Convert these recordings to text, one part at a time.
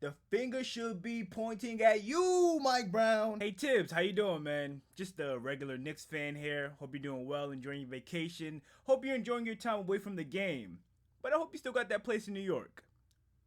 the finger should be pointing at you, Mike Brown. Hey Tibbs, how you doing, man? Just a regular Knicks fan here. Hope you're doing well, enjoying your vacation. Hope you're enjoying your time away from the game. But I hope you still got that place in New York.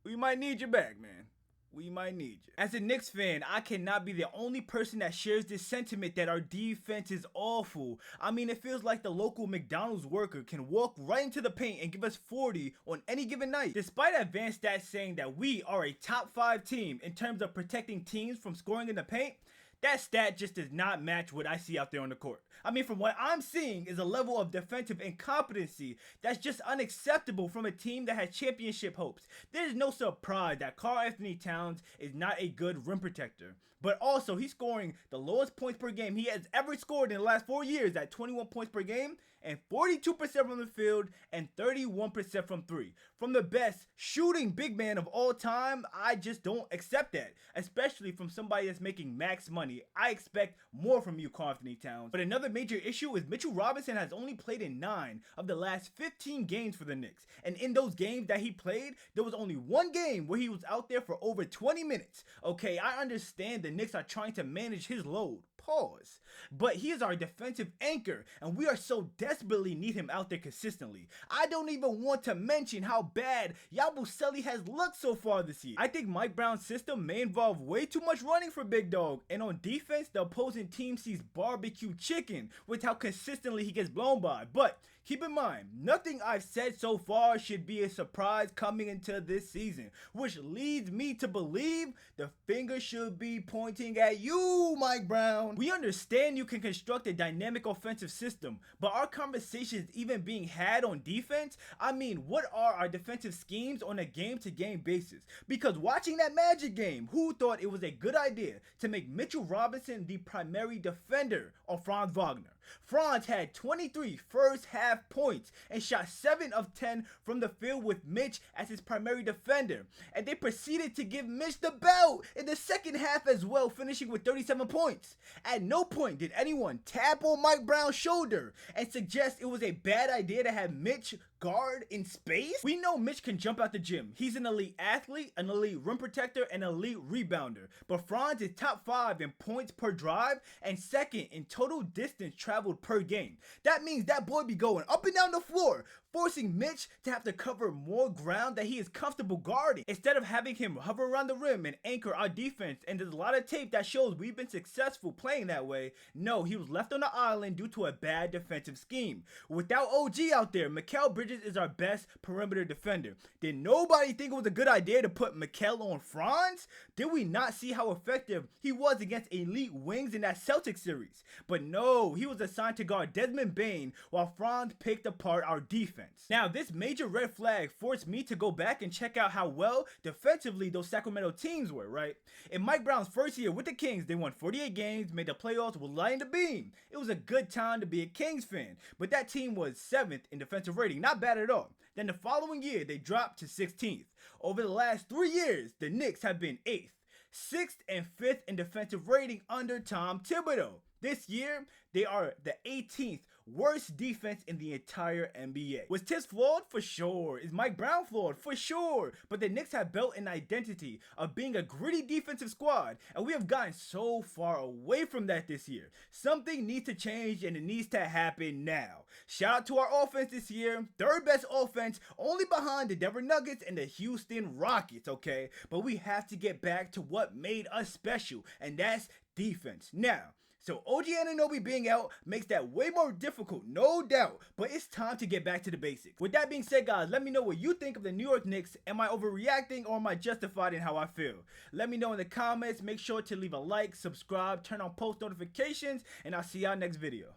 We might need you back, man. We might need you. As a Knicks fan, I cannot be the only person that shares this sentiment that our defense is awful. I mean, it feels like the local McDonald's worker can walk right into the paint and give us 40 on any given night. Despite advanced stats saying that we are a top 5 team in terms of protecting teams from scoring in the paint, that stat just does not match what I see out there on the court. I mean, from what I'm seeing is a level of defensive incompetency that's just unacceptable from a team that has championship hopes. There's no surprise that Karl-Anthony Towns is not a good rim protector. But also, he's scoring the lowest points per game he has ever scored in the last 4 years at 21 points per game and 42% from the field and 31% from 3. From the best shooting big man of all time, I just don't accept that. Especially from somebody that's making max money. I expect more from you, Karl-Anthony Towns. But another major issue is Mitchell Robinson has only played in 9 of the last 15 games for the Knicks. And in those games that he played, there was only one game where he was out there for over 20 minutes. Okay, I understand the Knicks are trying to manage his load. Pause. But he is our defensive anchor, and we are so desperately need him out there consistently. I don't even want to mention how bad Yabusele has looked so far this year. I think Mike Brown's system may involve way too much running for Big Dog, and on defense, the opposing team sees barbecue chicken with how consistently he gets blown by. But keep in mind, nothing I've said so far should be a surprise coming into this season, which leads me to believe the finger should be pointing at you, Mike Brown. We understand you can construct a dynamic offensive system, but are conversations even being had on defense? I mean, what are our defensive schemes on a game-to-game basis? Because watching that Magic game, who thought it was a good idea to make Mitchell Robinson the primary defender of Franz Wagner? Franz had 23 first half points and shot 7 of 10 from the field with Mitch as his primary defender. And they proceeded to give Mitch the belt in the second half as well, finishing with 37 points. At no point did anyone tap on Mike Brown's shoulder and suggest it was a bad idea to have Mitch guard in space. We know Mitch can jump out the gym. He's an elite athlete, an elite rim protector, and an elite rebounder. But Franz is top 5 in points per drive and second in total distance traveled per game. That means that boy be going up and down the floor, forcing Mitch to have to cover more ground that he is comfortable guarding, instead of having him hover around the rim and anchor our defense. And there's a lot of tape that shows we've been successful playing that way. No, he was left on the island due to a bad defensive scheme. Without OG out there, Mikal Bridges is our best perimeter defender. Did nobody think it was a good idea to put Mikal on Franz? Did we not see how effective he was against elite wings in that Celtics series? But no, he was assigned to guard Desmond Bane while Franz picked apart our defense. Now, this major red flag forced me to go back and check out how well defensively those Sacramento teams were, right? In Mike Brown's first year with the Kings, they won 48 games, made the playoffs with lighting the beam. It was a good time to be a Kings fan, but that team was 7th in defensive rating, not bad at all. Then the following year, they dropped to 16th. Over the last 3 years, the Knicks have been 8th, 6th, and 5th in defensive rating under Tom Thibodeau. This year, they are the 18th worst defense in the entire NBA. Was Tibbs flawed? For sure. Is Mike Brown flawed? For sure. But the Knicks have built an identity of being a gritty defensive squad, and we have gotten so far away from that this year. Something needs to change, and it needs to happen now. Shout out to our offense this year. 3rd best offense, only behind the Denver Nuggets and the Houston Rockets, okay? But we have to get back to what made us special, and that's defense. Now, so OG Anunoby being out makes that way more difficult, no doubt, but it's time to get back to the basics. With that being said, guys, let me know what you think of the New York Knicks. Am I overreacting or am I justified in how I feel? Let me know in the comments. Make sure to leave a like, subscribe, turn on post notifications, and I'll see y'all next video.